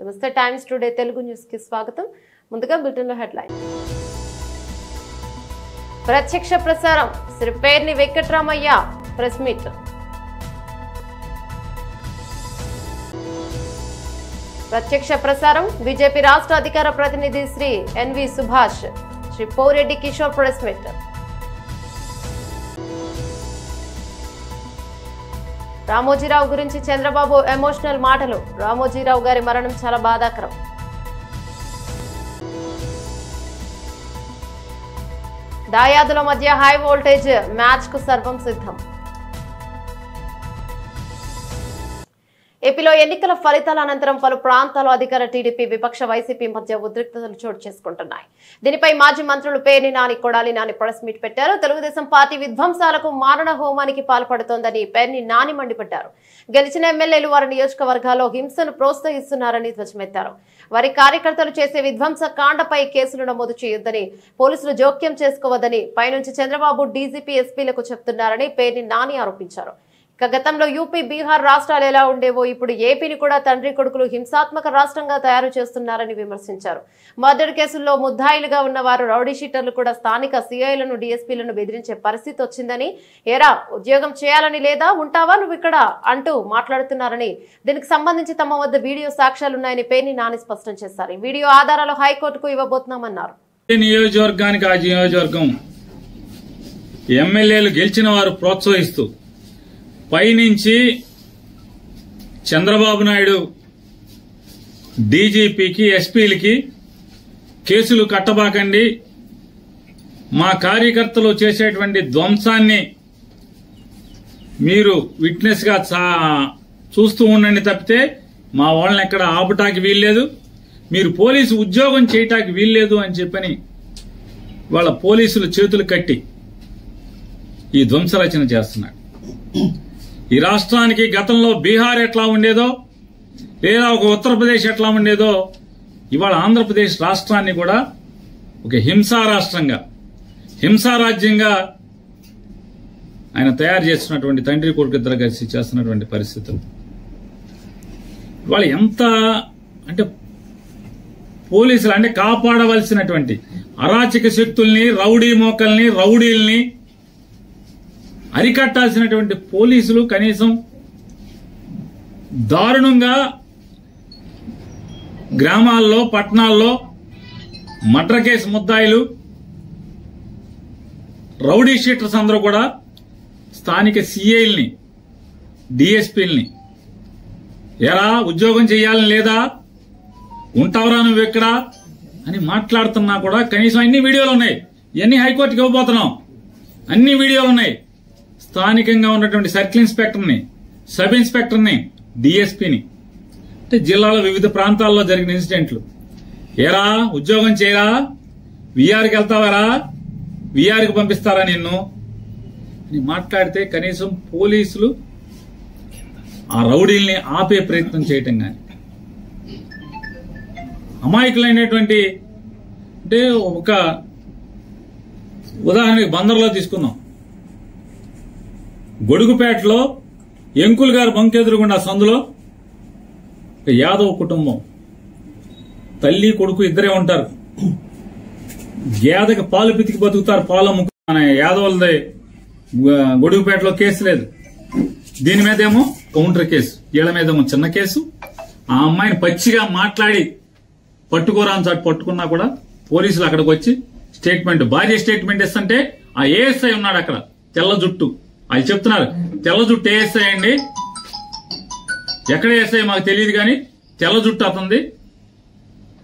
నమస్తే times today Telugu news కి స్వాగతం. ముందుగా బులెటిన్ లో హెడ్లైన్. ప్రత్యక్ష ప్రసారం శ్రీ పేర్ని వెంకట్రామయ్య ప్రెస్ మీట్. ప్రత్యక్ష ప్రసారం బీజేపీ రాష్ట్ర అధికార ప్రతినిధి Shri N V Subhash, Shri Poreddy Kishore press meet. Ramoji Rao గురించి చంద్రబాబు ఎమోషనల్ మాటలు. రామోజీరావు గారి మరణం చాలా బాధాకరం. దాయాదుల మధ్య హై వోల్టేజ్ మ్యాచ్ కు సర్వం సిద్ధం. ఏపీలో ఎన్నికల ఫలితాల అనంతరం పలు ప్రాంతాల్లో అధికార టీడీపీ విపక్ష వైసీపీ మధ్య ఉద్రిక్తతలు చోటు చేసుకుంటున్నాయి. దీనిపై మాజీ మంత్రులు పేర్ని నాని, కొడాలి నాని ప్రెస్ మీట్ పెట్టారు. తెలుగుదేశం పార్టీ విధ్వంసాలకు మారణ హోమానికి పాల్పడుతోందని పేర్ని నాని మండిపడ్డారు. గెలిచిన ఎమ్మెల్యేలు వారి నియోజకవర్గాల్లో హింసను ప్రోత్సహిస్తున్నారని ధ్వజమెత్తారు. వారి కార్యకర్తలు చేసే విధ్వంస కాండపై కేసులు నమోదు చేయొద్దని, పోలీసులు జోక్యం చేసుకోవద్దని పైనుంచి చంద్రబాబు డీజీపీ ఎస్పీలకు చెప్తున్నారని పేర్ని నాని ఆరోపించారు. గతంలో యూపీ, బీహార్ రాష్ట్రాలు ఎలా ఉండేవో ఇప్పుడు ఏపీని కూడా తండ్రి కొడుకులు హింసాత్మక రాష్ట్రంగా తయారు చేస్తున్నారని విమర్శించారు. మర్డర్ కేసుల్లో ముద్దాయిలుగా ఉన్న వారు రౌడీ షీటర్లు కూడా స్థానిక సీఐలను, డీఎస్పీలను బెదిరించే పరిస్థితి వచ్చిందని, ఏరా ఉద్యోగం చేయాలని లేదా, ఉంటావా నువ్వు ఇక్కడ అంటూ మాట్లాడుతున్నారని, దీనికి సంబంధించి తమ వద్ద వీడియో సాక్ష్యాలున్నాయని పేర్ని నాని స్పష్టం చేశారు. ఈ వీడియో ఆధారాలు హైకోర్టుకు ఇవ్వబోతున్నామన్నారు. నియోజకవర్గానికి ఆ నియోజకవర్గం ఎమ్మెల్యేలు గెలిచిన వారు ప్రోత్సహిస్తూ పైనుంచి చంద్రబాబు నాయుడు డీజీపీకి, ఎస్పీలకి కేసులు కట్టబాకండి, మా కార్యకర్తలు చేసేటువంటి ధ్వంసాన్ని మీరు విట్నెస్ గా చూస్తూ ఉండండి తప్పితే మా వాళ్ళని ఎక్కడ ఆపటానికి వీల్లేదు, మీరు పోలీసు ఉద్యోగం చేయటానికి వీల్లేదు అని చెప్పని వాళ్ళ పోలీసులు చేతులు కట్టి ఈ ధ్వంసరచన చేస్తున్నాడు. ఈ రాష్ట్రానికి గతంలో బీహార్ ఎట్లా ఉండేదో, లేదా ఒక ఉత్తరప్రదేశ్ ఎట్లా ఉండేదో, ఇవాళ ఆంధ్రప్రదేశ్ రాష్ట్రాన్ని కూడా ఒక హింసా రాష్ట్రంగా, హింసా రాజ్యంగా ఆయన తయారు చేస్తున్నటువంటి తండ్రి కొడుకు ఇద్దరు కలిసి చేస్తున్నటువంటి పరిస్థితులు ఇవాళ ఎంత అంటే పోలీసులు అంటే కాపాడవలసినటువంటి అరాచక శక్తుల్ని, రౌడీ మోకల్ని, రౌడీల్ని అరికట్టాల్సినటువంటి పోలీసులు కనీసం దారుణంగా గ్రామాల్లో, పట్టణాల్లో మర్డర్ కేసు ముద్దాయిలు, రౌడీ షీటర్స్ అందరూ కూడా స్థానిక సీఐల్ని, డీఎస్పీల్ని ఎరా ఉద్యోగం చేయాలని లేదా, ఉంటావరా నువ్వు ఎక్కడ అని మాట్లాడుతున్నా కూడా కనీసం అన్ని వీడియోలు ఉన్నాయి. ఇవన్నీ హైకోర్టుకి ఇవ్వబోతున్నాం. అన్ని వీడియోలు ఉన్నాయి. స్థానికంగా ఉన్నటువంటి సర్కిల్ ఇన్స్పెక్టర్ని, సబ్ ఇన్స్పెక్టర్ని, డీఎస్పీని, అంటే జిల్లాలో వివిధ ప్రాంతాల్లో జరిగిన ఇన్సిడెంట్లు, ఏరా ఉద్యోగం చేయరా, వీఆర్కి వెళ్తావారా, వీఆర్కి పంపిస్తారా నిన్ను అని మాట్లాడితే కనీసం పోలీసులు ఆ రౌడీల్ని ఆపే ప్రయత్నం చేయటం కానీ, అమాయకులైనటువంటి అంటే ఒక ఉదాహరణకి బందర్లో తీసుకుందాం. గొడుగుపేటలో ఎంకుల్ గారు బంకెదురుగుండా సందులో యాదవ్ కుటుంబం, తల్లి కొడుకు ఇద్దరే ఉంటారు. గేదకి పాలు పితికి బతుకుతారు, పాలు అమ్ముకున్న యాదవులది గొడుగుపేటలో కేసు లేదు. దీని మీదేమో కౌంటర్ కేసు, వీళ్ళ మీదేమో చిన్న కేసు. ఆ అమ్మాయిని పచ్చిగా మాట్లాడి పట్టుకోరాని చాటు పట్టుకున్నా కూడా పోలీసులు అక్కడికి వచ్చి స్టేట్మెంట్, భార్య స్టేట్మెంట్ ఇస్తుంటే ఆ ఏఎస్ఐ ఉన్నాడు అక్కడ, తెల్ల జుట్టు, అది చెప్తున్నారు తెల్ల జుట్టు ఏఎస్ఐ అండి, ఎక్కడ ఏఎస్ఐ మాకు తెలియదు కానీ తెల్ల జుట్టు అతంది,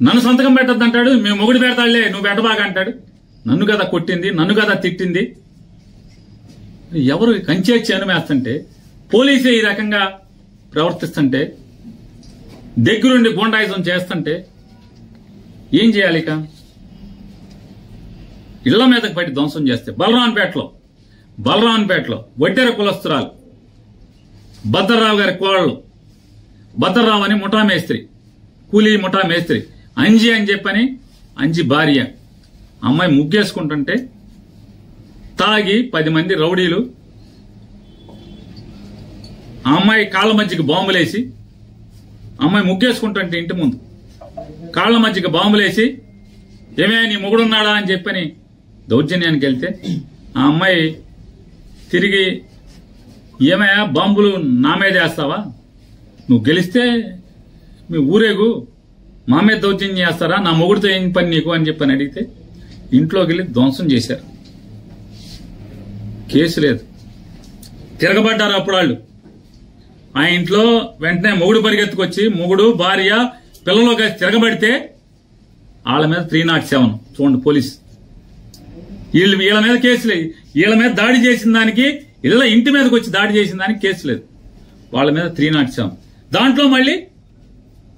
నన్ను సంతకం పెట్టద్దు అంటాడు, మేము మొగుడు పెడతాడులే నువ్వు పెట్టబాగా అంటాడు. నన్ను కదా కొట్టింది, నన్ను కదా తిట్టింది. ఎవరు కంచేచ్చి అనుమేస్తుంటే, పోలీసే ఈ రకంగా ప్రవర్తిస్తుంటే, దగ్గరుండి గూండాయిజం చేస్తుంటే ఏం చేయాలి? ఇక ఇళ్ల మీదకి పట్టి ధ్వంసం చేస్తే బలరాన్పేటలో వడ్డెర కులస్తురాలు భద్రరావు గారి కోడలు, భద్రరావు అని ముఠా మేస్త్రి, కూలీ ముఠా మేస్త్రి, అంజి అని చెప్పని అంజి భార్య, అమ్మాయి ముగ్గేసుకుంటుంటే తాగి 10 మంది రౌడీలు ఆ అమ్మాయి కాళ్ళ మధ్యకి బాంబులేసి అమ్మాయి ముగ్గేసుకుంటుంటే ఇంటి ముందు కాళ్ల మధ్యకి బాంబులేసి ఏమే నీ మొగుడున్నాడా అని చెప్పని దౌర్జన్యానికి వెళ్తే ఆ అమ్మాయి తిరిగి ఏమయ్యా బాంబులు నా మీద వేస్తావా, నువ్వు గెలిస్తే మీ ఊరేగు మా మీద దౌర్జన్యం చేస్తారా, నా మొగుడితో ఏం పని నీకు అని చెప్పని అడిగితే ఇంట్లోకి వెళ్ళి ధ్వంసం చేశారు. కేసు లేదు, తిరగబడ్డారు అప్పుడు వాళ్ళు. ఆ ఇంట్లో వెంటనే మొగుడు పరిగెత్తుకొచ్చి మొగుడు భార్య పిల్లలు కలిసి తిరగబడితే వాళ్ళ మీద 307 చూడండి పోలీస్. వీళ్ళ మీద కేసు లేదు. వీళ్ళ మీద దాడి చేసిన దానికి, ఇళ్ళ ఇంటి మీదకి వచ్చి దాడి చేసిన దానికి కేసు లేదు, వాళ్ళ మీద 307. దాంట్లో మళ్ళీ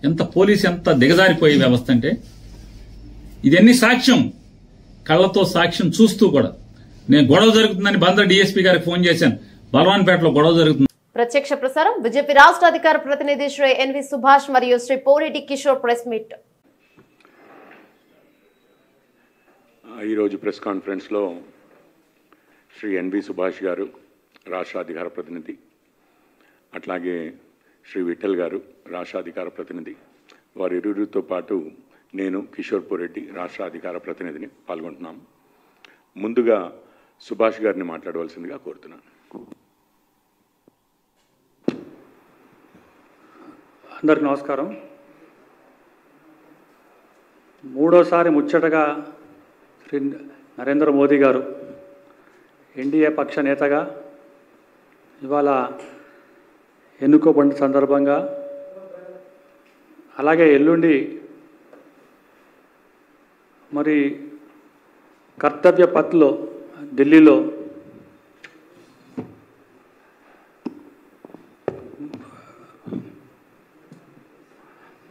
ఎంత పోలీసు ఎంత దిగజారిపోయే వ్యవస్థ అంటే ఇదన్నీ సాక్ష్యం, కళ్లతో సాక్ష్యం చూస్తూ కూడా. నేను గొడవ జరుగుతుందని బందర్ డీఎస్పీ గారికి ఫోన్ చేశాను, బలవాన్పేటలో గొడవ జరుగుతుంది. ప్రత్యక్ష ప్రసారం బీజేపీ రాష్ట్ర అధికార ప్రతినిధి శ్రీ ఎన్వి సుభాష్ మరియు శ్రీ పోరెడ్డి కిషోర్ ప్రెస్ మీట్. ఈరోజు ప్రెస్ కాన్ఫరెన్స్లో శ్రీ ఎన్వి సుభాష్ గారు రాష్ట్ర అధికార ప్రతినిధి, అట్లాగే శ్రీ విఠల్ గారు రాష్ట్ర అధికార ప్రతినిధి, వారి ఇరువురితో పాటు నేను కిషోర్ పోరెడ్డి రాష్ట్ర అధికార ప్రతినిధిని పాల్గొంటున్నాం. ముందుగా సుభాష్ గారిని మాట్లాడవలసిందిగా కోరుతున్నాను. అందరికి నమస్కారం. మూడోసారి ముచ్చటగా శ్రీ నరేంద్ర మోదీ గారు ఎన్డీఏ పక్ష నేతగా ఇవాళ ఎన్నుకోబడిన సందర్భంగా, అలాగే ఎల్లుండి మరి కర్తవ్య పథ్లో ఢిల్లీలో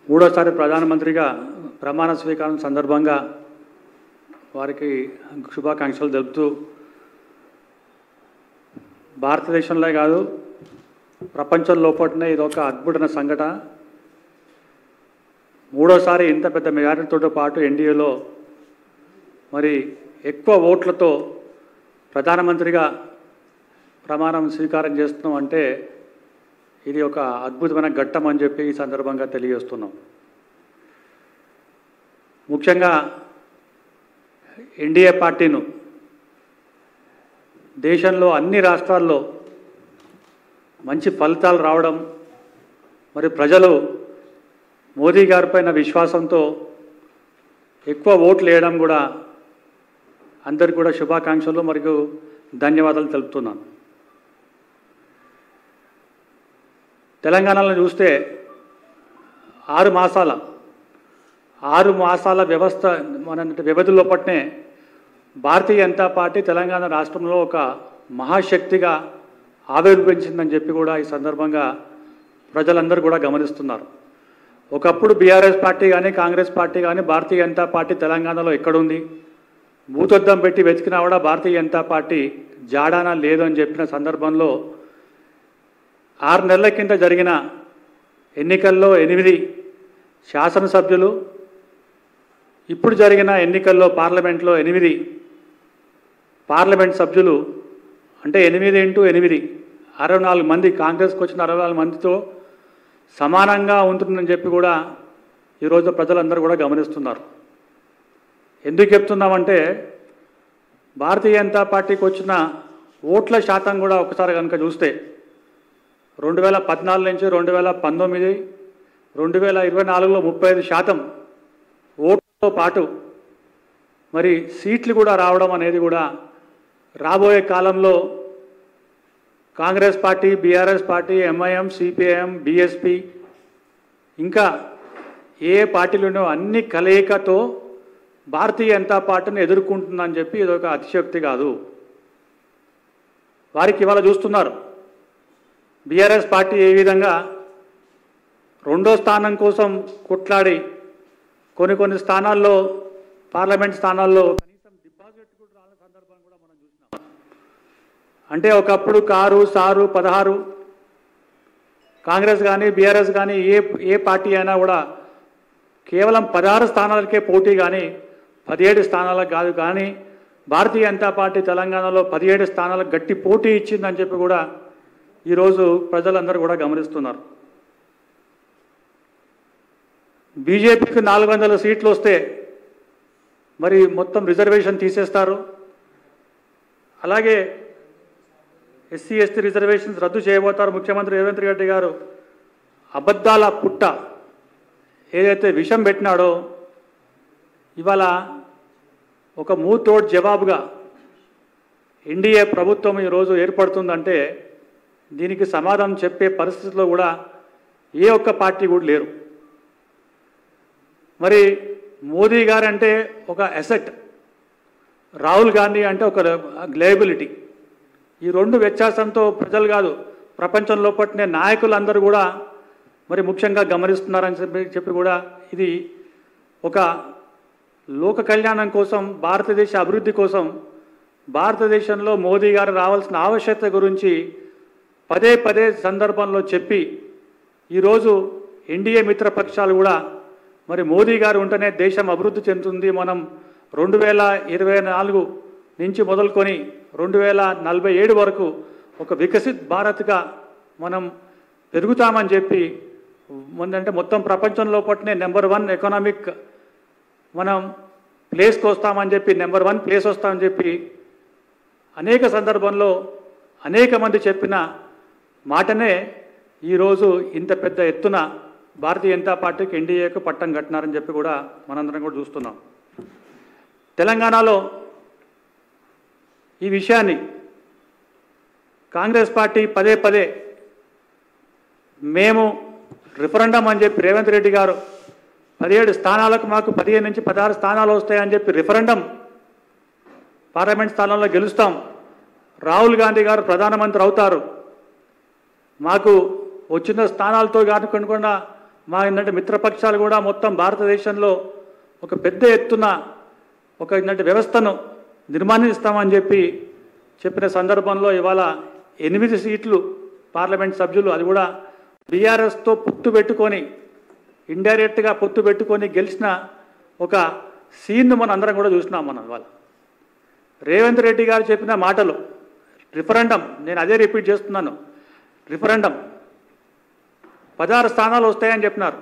మూడోసారి ప్రధానమంత్రిగా ప్రమాణ స్వీకారం సందర్భంగా వారికి శుభాకాంక్షలు తెలుపుతూ, భారతదేశంలో కాదు ప్రపంచంలో పట్టిన ఇదొక అద్భుతమైన సంఘటన. మూడోసారి ఇంత పెద్ద మెజారిటీతో పాటు ఎన్డీఏలో మరి ఎక్కువ ఓట్లతో ప్రధానమంత్రిగా ప్రమాణం స్వీకారం చేస్తున్నాం అంటే ఇది ఒక అద్భుతమైన ఘట్టం అని చెప్పి ఈ సందర్భంగా తెలియజేస్తున్నాం. ముఖ్యంగా ఎన్డీఏ పార్టీను దేశంలో అన్ని రాష్ట్రాల్లో మంచి ఫలితాలు రావడం, మరి ప్రజలు మోదీ గారిపైన విశ్వాసంతో ఎక్కువ ఓట్లు వేయడం కూడా అందరికీ కూడా శుభాకాంక్షలు మరియు ధన్యవాదాలు తెలుపుతున్నాను. తెలంగాణలో చూస్తే 6 మాసాల వ్యవస్థ వ్యవధిలో పట్నే భారతీయ జనతా పార్టీ తెలంగాణ రాష్ట్రంలో ఒక మహాశక్తిగా ఆవిర్భవించిందని చెప్పి కూడా ఈ సందర్భంగా ప్రజలందరూ కూడా గమనిస్తున్నారు. ఒకప్పుడు బీఆర్ఎస్ పార్టీ కానీ కాంగ్రెస్ పార్టీ కానీ భారతీయ జనతా పార్టీ తెలంగాణలో ఎక్కడుంది, భూతద్దం పెట్టి వెతికినా కూడా భారతీయ జనతా పార్టీ జాడానా లేదు అని చెప్పిన సందర్భంలో 6 నెలల కింద జరిగిన ఎన్నికల్లో 8 శాసనసభ్యులు, ఇప్పుడు జరిగిన ఎన్నికల్లో పార్లమెంట్లో 8 పార్లమెంట్ సభ్యులు, అంటే 8 × 8 64 మంది, కాంగ్రెస్కి వచ్చిన 64 మందితో సమానంగా ఉంటుందని చెప్పి కూడా ఈరోజు ప్రజలందరూ కూడా గమనిస్తున్నారు. ఎందుకు చెప్తున్నామంటే భారతీయ జనతా పార్టీకి వచ్చిన ఓట్ల శాతం కూడా ఒకసారి కనుక చూస్తే 2014 నుంచి 2019, 2024లో 35% ఓట్లతో పాటు మరి సీట్లు కూడా రావడం అనేది కూడా రాబోయే కాలంలో Congress party, BRS party, MIM, CPIM, BSP ఇంకా ఏ పార్టీలునో అన్ని కలయికతో భారతీయ జనతా పార్టీని ఎదుర్కొంటుందని చెప్పి ఇదొక అతిశయోక్తి కాదు. వారికి ఇవాళ చూస్తున్నారు బీఆర్ఎస్ పార్టీ ఏ విధంగా 2వ స్థానం కోసం కొట్లాడి కొన్ని స్థానాల్లో, పార్లమెంట్ స్థానాల్లో కనీసం డిపాజిట్ కూడా రాని సందర్భం కూడా మనం చూసినాం. అంటే ఒకప్పుడు కారు సారు 16, కాంగ్రెస్ కానీ బీఆర్ఎస్ కానీ ఏ పార్టీ అయినా కూడా కేవలం 16 స్థానాలకే పోటీ కానీ 17 స్థానాలకు కాదు. కానీ భారతీయ జనతా పార్టీ తెలంగాణలో 17 స్థానాలకు గట్టి పోటీ ఇచ్చిందని చెప్పి కూడా ఈరోజు ప్రజలందరూ కూడా గమనిస్తున్నారు. బీజేపీకి 400 సీట్లు వస్తే మరి మొత్తం రిజర్వేషన్ తీసేస్తారు. అలాగే ఎస్సీ ఎస్టీ రిజర్వేషన్స్ రద్దు చేయబోతారు ముఖ్యమంత్రి రేవంత్ రెడ్డి గారు. అబద్ధాల పుట్ట ఏదైతే విషం పెట్టినాడో ఇవాళ ఒక మూతోడ్ జవాబుగా ఎన్డీఏ ప్రభుత్వం ఈరోజు ఏర్పడుతుందంటే దీనికి సమాధానం చెప్పే పరిస్థితిలో కూడా ఏ ఒక్క పార్టీ కూడా లేరు. మరి మోదీ గారు అంటే ఒక అసెట్, రాహుల్ గాంధీ అంటే ఒక లయబిలిటీ. ఈ రెండు వ్యత్యాసంతో ప్రజలు కాదు ప్రపంచంలో పట్టిన నాయకులందరూ కూడా మరి ముఖ్యంగా గమనిస్తున్నారని చెప్పి కూడా ఇది ఒక లోక కళ్యాణం కోసం, భారతదేశ అభివృద్ధి కోసం భారతదేశంలో మోదీ గారు రావాల్సిన ఆవశ్యకత గురించి పదే పదే సందర్భంలో చెప్పి ఈరోజు ఎన్డీఏ మిత్రపక్షాలు కూడా మరి మోదీ గారు ఉంటేనే దేశం అభివృద్ధి చెందుతుంది, మనం 2024 నుంచి మొదలుకొని 2047 వరకు ఒక వికసిత్ భారత్గా మనం పెరుగుతామని చెప్పి అంటే మొత్తం ప్రపంచంలో పట్టినే నెంబర్ 1 ఎకనామిక్ మనం ప్లేస్కి వస్తామని చెప్పి, నెంబర్ 1 ప్లేస్ వస్తామని చెప్పి అనేక సందర్భంలో అనేక మంది చెప్పిన మాటనే ఈరోజు ఇంత పెద్ద ఎత్తున భారతీయ జనతా పార్టీకి ఎన్డీఏకు పట్టం కట్టినారని చెప్పి కూడా మనందరం కూడా చూస్తున్నాం. తెలంగాణలో ఈ విషయాన్ని కాంగ్రెస్ పార్టీ పదే పదే మేము రిఫరెండం అని చెప్పి రేవంత్ రెడ్డి గారు 17 స్థానాలకు మాకు 15 నుంచి 16 స్థానాలు వస్తాయని చెప్పి రిఫరెండం పార్లమెంట్ స్థానంలో గెలుస్తాం, రాహుల్ గాంధీ గారు ప్రధానమంత్రి అవుతారు, మాకు వచ్చిన స్థానాలతో కాకుండా మా ఏంటంటే మిత్రపక్షాలు కూడా మొత్తం భారతదేశంలో ఒక పెద్ద ఎత్తున ఒక ఏంటంటే వ్యవస్థను నిర్మాణిస్తామని చెప్పిన సందర్భంలో ఇవాళ 8 సీట్లు పార్లమెంట్ సభ్యులు, అది కూడా బీఆర్ఎస్తో పొత్తు పెట్టుకొని ఇండైరెక్ట్గా పొత్తు పెట్టుకొని గెలిచిన ఒక సీన్ను మనం అందరం కూడా చూసినాం. మనం ఇవాళ రేవంత్ రెడ్డి గారు చెప్పిన మాటలు రిఫరెండం, నేను అదే రిపీట్ చేస్తున్నాను, రిఫరెండం 16 స్థానాలు వస్తాయని చెప్పినారు.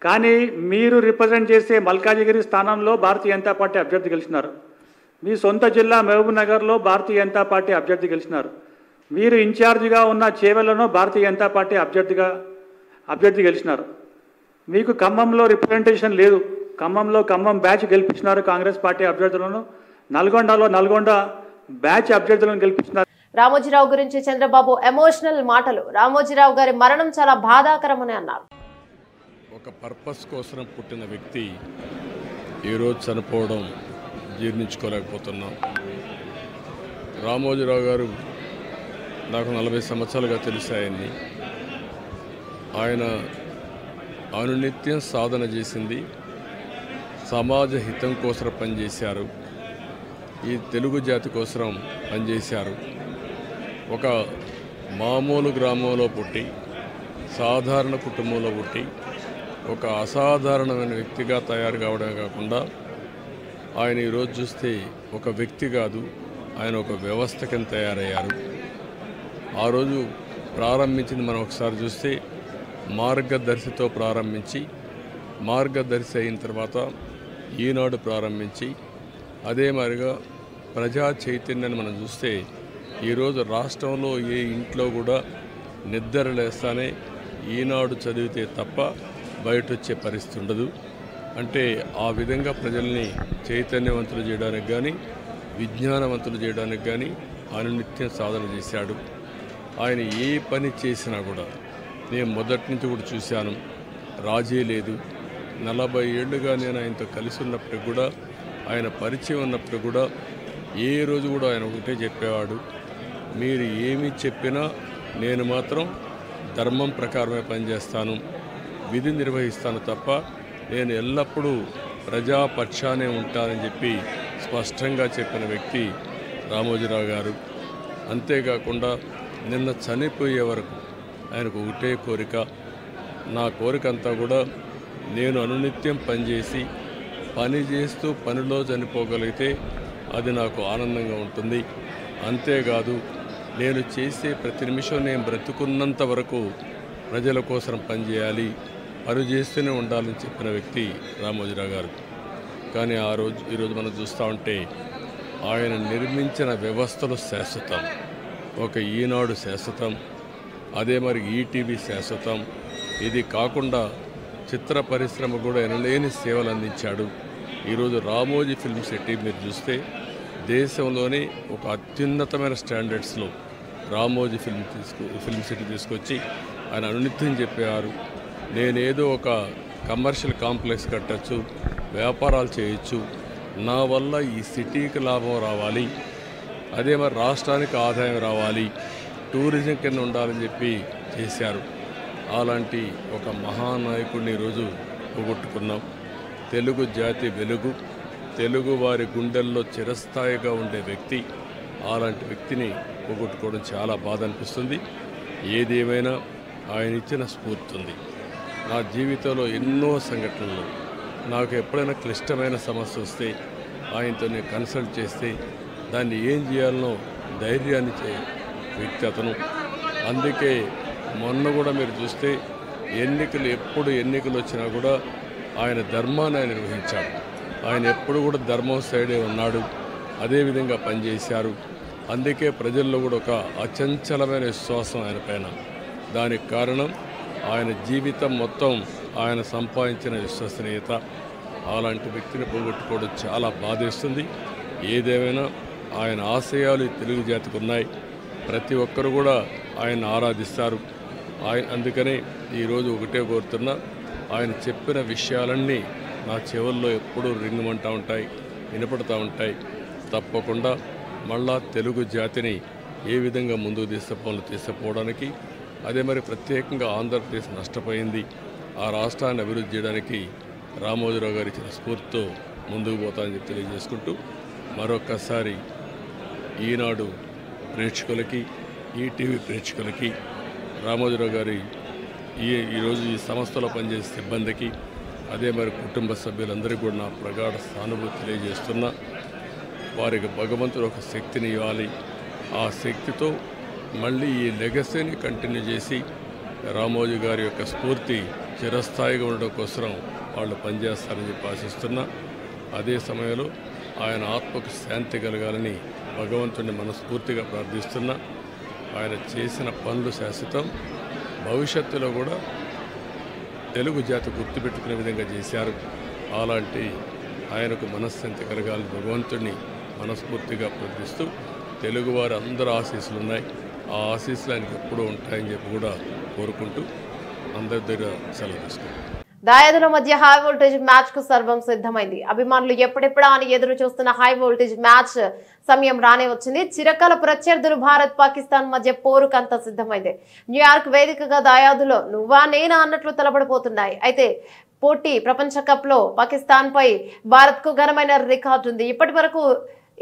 కానీ మీరు రిప్రజెంట్ చేసే మల్కాజిగిరి స్థానంలో భారతీయ జనతా పార్టీ అభ్యర్థి గెలిచినారు, మీ సొంత జిల్లా మహబూబ్ నగర్లో భారతీయ జనతా పార్టీ అభ్యర్థి గెలిచినారు, మీరు ఇన్ఛార్జిగా ఉన్న చేవెళ్లలో భారతీయ జనతా పార్టీ అభ్యర్థి గెలిచినారు. మీకు ఖమ్మంలో రిప్రజెంటేషన్ లేదు, ఖమ్మం బ్యాచ్ గెలిపించినారు కాంగ్రెస్ పార్టీ అభ్యర్థులను, నల్గొండలో నల్గొండ బ్యాచ్ అభ్యర్థులను గెలిపించినారు. రామోజీరావు గురించి చంద్రబాబు ఎమోషనల్ మాటలు. రామోజీరావు గారి మరణం చాలా బాధాకరమని అన్నారు. ఒక పర్పస్ కోసం పుట్టిన వ్యక్తి ఈరోజు చనిపోవడం జీర్ణించుకోలేకపోతున్నాం. రామోజీరావు గారు నాకు 40 సంవత్సరాలుగా తెలిసాయని, ఆయన అనునిత్యం సాధన చేసింది సమాజ హితం కోసం పనిచేశారు, ఈ తెలుగు జాతి కోసం పనిచేశారు. ఒక మామూలు గ్రామంలో పుట్టి సాధారణ కుటుంబంలో పుట్టి ఒక అసాధారణమైన వ్యక్తిగా తయారు కావడమే కాకుండా ఆయన ఈరోజు చూస్తే ఒక వ్యక్తి కాదు, ఆయన ఒక వ్యవస్థ కింద తయారయ్యారు. ఆ రోజు ప్రారంభించింది మనం ఒకసారి చూస్తే మార్గదర్శితో ప్రారంభించి, మార్గదర్శి అయిన తర్వాత ఈనాడు ప్రారంభించి, అదే మాదిరిగా ప్రజా చైతన్యాన్ని మనం చూస్తే ఈరోజు రాష్ట్రంలో ఏ ఇంట్లో కూడా నిద్ర లేస్తానే ఈనాడు చదివితే తప్ప బయట వచ్చే పరిస్థితి ఉండదు. అంటే ఆ విధంగా ప్రజల్ని చైతన్యవంతులు చేయడానికి కానీ విజ్ఞానవంతులు చేయడానికి కానీ అనునిత్యం సాధన చేశాడు. ఆయన ఏ పని చేసినా కూడా నేను మొదటి నుంచి కూడా చూశాను, రాజీ లేదు. 40 ఏళ్ళుగా నేను ఆయనతో కలిసి ఉన్నప్పటికి కూడా, ఆయన పరిచయం ఉన్నప్పుడు కూడా ఏ రోజు కూడా ఆయన ఒకటే చెప్పేవాడు, మీరు ఏమి చెప్పినా నేను మాత్రం ధర్మం ప్రకారమే పనిచేస్తాను, విధి నిర్వహిస్తాను తప్ప నేను ఎల్లప్పుడూ ప్రజాపక్షానే ఉంటానని చెప్పి స్పష్టంగా చెప్పిన వ్యక్తి రామోజీరావు గారు. అంతేకాకుండా నిన్న చనిపోయే వరకు ఆయనకు ఒకటే కోరిక, నా కోరిక అంతా కూడా నేను అనునిత్యం పనిచేసి పని చేస్తూ పనిలో చనిపోగలిగితే అది నాకు ఆనందంగా ఉంటుంది. అంతేకాదు నేను చేసే ప్రతి నిమిషం నేను బ్రతుకున్నంత వరకు ప్రజల కోసం పనిచేయాలి, పనిచేస్తూనే ఉండాలని చెప్పిన వ్యక్తి రామోజీరావు గారు. కానీ ఈరోజు మనం చూస్తూ ఉంటే ఆయన నిర్మించిన వ్యవస్థలు శాశ్వతం. ఒక ఈనాడు శాశ్వతం, అదే మరి ఈటీవీ శాశ్వతం. ఇది కాకుండా చిత్ర పరిశ్రమ కూడా ఎనలేని సేవలు అందించాడు. ఈరోజు రామోజీ ఫిల్మ్ సిటీ మీరు చూస్తే దేశంలోని ఒక అత్యున్నతమైన స్టాండర్డ్స్లో రామోజీ ఫిల్మ్ సిటీ తీసుకొచ్చి ఆయన అనునిత్యం చెప్పేవారు, నేనేదో ఒక కమర్షియల్ కాంప్లెక్స్ కట్టచ్చు, వ్యాపారాలు చేయొచ్చు, నా వల్ల ఈ సిటీకి లాభం రావాలి, అదే మరి రాష్ట్రానికి ఆదాయం రావాలి, టూరిజం కింద ఉండాలని చెప్పి చేశారు. అలాంటి ఒక మహానాయకుడిని ఈరోజు పోగొట్టుకున్నాం. తెలుగు జాతి వెలుగు, తెలుగు వారి గుండెల్లో చిరస్థాయిగా ఉండే వ్యక్తి, అలాంటి వ్యక్తిని పోగొట్టుకోవడం చాలా బాధ అనిపిస్తుంది. ఏదేమైనా ఆయన ఇచ్చిన స్ఫూర్తి ఉంది. నా జీవితంలో ఎన్నో సంఘటనలు, నాకు ఎప్పుడైనా క్లిష్టమైన సమస్య వస్తే ఆయనతో నేను కన్సల్ట్ చేస్తే దాన్ని ఏం చేయాలనో ధైర్యాన్ని ఇచ్చే వ్యక్తి అతను. అందుకే మొన్న కూడా మీరు చూస్తే ఎప్పుడు ఎన్నికలు వచ్చినా కూడా ఆయన ధర్మాన్ని ఆయన నిర్వహించాడు. ఆయన ఎప్పుడు కూడా ధర్మం సైడే ఉన్నాడు, అదేవిధంగా పనిచేశారు. అందుకే ప్రజల్లో కూడా ఒక అచంచలమైన విశ్వాసం ఆయన పైన. దానికి కారణం ఆయన జీవితం మొత్తం ఆయన సంపాదించిన విశ్వసనీయత. అలాంటి వ్యక్తిని పోగొట్టుకోవడం చాలా బాధేస్తుంది. ఏదేమైనా ఆయన ఆశయాలు తెలుగు జాతికి ఉన్నాయి. ప్రతి ఒక్కరు కూడా ఆయన ఆరాధిస్తారు. అందుకనే ఈరోజు ఒకటే కోరుతున్నా, ఆయన చెప్పిన విషయాలన్నీ నా చెవుల్లో ఎప్పుడూ రింగమంటూ ఉంటాయి, వినపడుతూ ఉంటాయి. తప్పకుండా మళ్ళా తెలుగు జాతిని ఏ విధంగా ముందుకు తీసుకుపోవడానికి, అదే మరి ప్రత్యేకంగా ఆంధ్రప్రదేశ్ నష్టపోయింది, ఆ రాష్ట్రాన్ని అభివృద్ధి చేయడానికి రామోజీరావు గారు ఇచ్చిన స్ఫూర్తితో ముందుకు పోతానని చెప్పి తెలియజేసుకుంటూ, మరొక్కసారి ఈనాడు ప్రేక్షకులకి, ఈటీవీ ప్రేక్షకులకి, రామోజీరావు గారి ఈరోజు ఈ సంస్థలో పనిచేసే సిబ్బందికి, అదే మరి కుటుంబ సభ్యులందరికీ కూడా నా ప్రగాఢ సానుభూతి తెలియజేస్తున్నా. వారికి భగవంతుడు ఒక శక్తిని ఇవ్వాలి. ఆ శక్తితో మళ్ళీ ఈ లెగసీని కంటిన్యూ చేసి రామోజీ గారి యొక్క స్ఫూర్తి చిరస్థాయిగా ఉండడం కోసం వాళ్ళు పనిచేస్తారని చెప్పి ఆశిస్తున్నా. అదే సమయంలో ఆయన ఆత్మకు శాంతి కలగాలని భగవంతుడిని మనస్ఫూర్తిగా ప్రార్థిస్తున్నా. ఆయన చేసిన పనులు శాశ్వతం. భవిష్యత్తులో కూడా తెలుగు జాతి గుర్తుపెట్టుకునే విధంగా చేశారు. అలాంటి ఆయనకు మనశ్శాంతి కలగాలని భగవంతుడిని మనస్ఫూర్తిగా ప్రార్థిస్తూ, తెలుగువారి అందరూ ఆశీస్సులు ఉన్నాయి, ఆ ఆశీస్సులు ఆయనకు ఎప్పుడూ ఉంటాయని చెప్పి కూడా కోరుకుంటూ అందరి దగ్గర సెలవు తీసుకుంటాం. దాయాదుల మధ్య హై వోల్టేజ్ మ్యాచ్ కు సర్వం సిద్ధమైంది. అభిమానులు ఎప్పుడెప్పుడా అని ఎదురు చూస్తున్న హై వోల్టేజ్ మ్యాచ్ సమయం రానే వచ్చింది. చిరకాల ప్రత్యర్థులు భారత్ పాకిస్తాన్ మధ్య పోరుకంతా సిద్ధమైంది. న్యూయార్క్ వేదికగా దాయాదులో నువ్వా నేనా అన్నట్లు తలపడిపోతున్నాయి. అయితే పోటీ ప్రపంచ కప్ లో పాకిస్తాన్ పై భారత్ కు ఘనమైన రికార్డు ఉంది. ఇప్పటి వరకు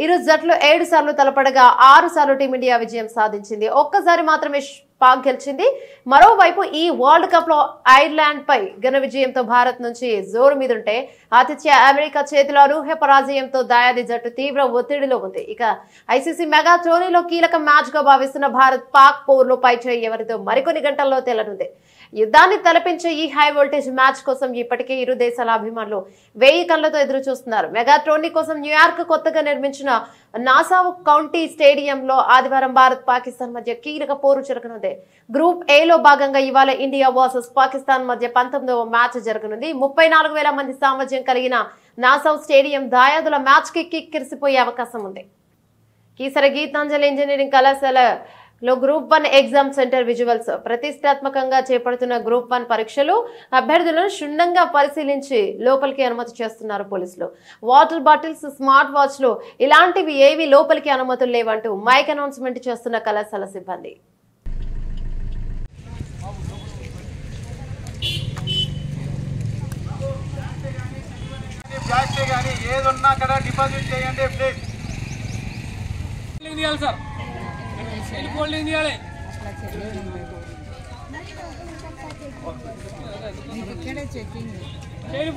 ఇరు జట్లు 7 సార్లు తలపడగా 6 సార్లు టీమిండియా విజయం సాధించింది. ఒక్కసారి మాత్రమే పాక్ గెలిచింది. మరోవైపు ఈ వరల్డ్ కప్ లో ఐర్లాండ్ పై ఘన విజయంతో భారత్ నుంచి జోరు మీదుంటే, ఆతిథ్య అమెరికా చేతిలో అనూహ్య పరాజయంతో దాయాది జట్టు తీవ్ర ఒత్తిడిలో ఉంది. ఇక ఐసీసీ మెగా టోర్నీలో కీలక మ్యాచ్ గా భావిస్తున్న భారత్ పాక్ పోర్లో పైచేయి ఎవరితో మరికొన్ని గంటల్లో తేలనుంది. యుద్ధాన్ని తలపించే ఈ హై వోల్టేజ్ మ్యాచ్ కోసం ఇప్పటికే ఇరు దేశాల అభిమానులు 1000 కళ్లతో ఎదురు చూస్తున్నారు. మెగా టోర్నీ కోసం న్యూయార్క్ కొత్తగా నిర్మించిన నాసావ్ కౌంటీ స్టేడియంలో ఆదివారం భారత్ పాకిస్తాన్ మధ్య కీలక పోరు జరగనుంది. గ్రూప్ ఏ లో భాగంగా ఇవాళ ఇండియా వర్సెస్ పాకిస్తాన్ మధ్య 19వ మ్యాచ్ జరగనుంది. 34,000 మంది సామర్థ్యం కలిగిన నాసావ్ స్టేడియం దాయాదుల మ్యాచ్ కి కిక్కిరిసిపోయే అవకాశం ఉంది. కీసర గీతాంజలి ఇంజనీరింగ్ కళాశాలలో గ్రూప్ 1 ఎగ్జామ్ సెంటర్ విజువల్స్ ప్రతిష్టాత్మకంగా చేపడుతున్న గ్రూప్ 1 పరీక్షలు అభ్యర్థులను క్షుణ్ణంగా పరిశీలించి లోపలికి అనుమతి చేస్తున్నారు పోలీసులు. వాటర్ బాటిల్స్, స్మార్ట్ వాచ్లు ఇలాంటివి ఏవి లోపలికి అనుమతులు లేవంటూ మైక్ అనౌన్స్మెంట్ చేస్తున్న కళాశాల సిబ్బంది. ఏదున్నా అక్కడ డిపాజిట్ చేయండి ప్లీజ్. సార్ ఫోల్డింగ్ తీయాలి.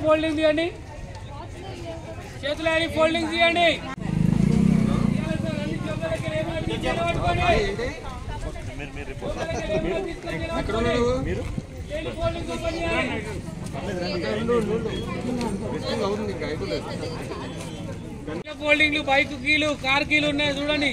ఫోల్డింగ్ తీయండి, చేతులు ఫోల్డింగ్ తీయండి. మీరు ఫోల్డింగ్లు బైక్ కీలు కార్ కీలు ఉన్నాయి చూడండి.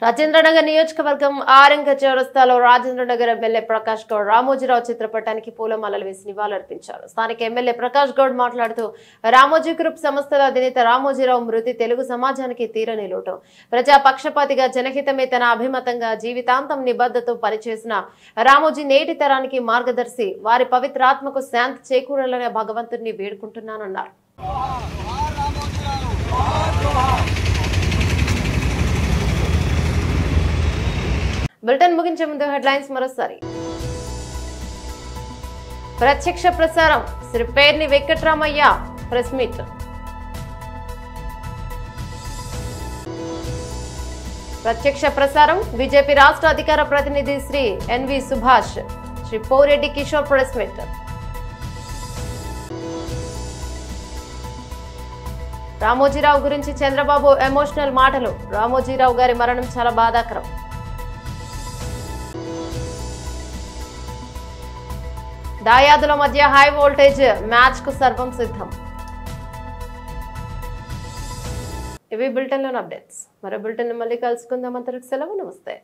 రాజేంద్రనగర్ నియోజకవర్గం ఆరంగ చౌరస్తాలో రాజేంద్రనగర్ ఎమ్మెల్యే ప్రకాష్ గౌడ్ రామోజీరావు చిత్రపటానికి పూలమాలలు వేసి నివాళులర్పించారు. స్థానిక ఎమ్మెల్యే ప్రకాష్ గౌడ్ మాట్లాడుతూ రామోజీ గ్రూప్ సంస్థల అధినేత రామోజీరావు మృతి తెలుగు సమాజానికి తీరని లోటు. ప్రజా పక్షపాతిగా జనహితమే తన అభిమతంగా జీవితాంతం నిబద్ధతో పనిచేసిన రామోజీ నేటి తరానికి మార్గదర్శి. వారి పవిత్రాత్మకు శాంతి చేకూరాలని భగవంతుడిని వేడుకుంటున్నానన్నారు. బులెటిన్ ముగించే ముందు హెడ్లైన్స్ మరోసారి. ప్రత్యక్ష ప్రసారం శ్రీ పేర్ని వెంకట్రామయ్య ప్రెస్ మీట్. ప్రత్యక్ష ప్రసారం బీజేపీ రాష్ట్ర అధికార ప్రతినిధి Shri N V Subhash, Shri Poreddy Kishore press meet. Ramoji Rao గురించి చంద్రబాబు ఎమోషనల్ మాటలు. రామోజీరావు గారి మరణం చాలా బాధాకరం. దాయాదుల మధ్య హై వోల్టేజ్ మ్యాచ్ కు సర్వం సిద్ధం. ఇవి బులెటిన్ లోని అప్డేట్స్. మరో బులెటిన్ మళ్ళీ కలుసుకుందాం. అంతవరకు సెలవు. నమస్తే.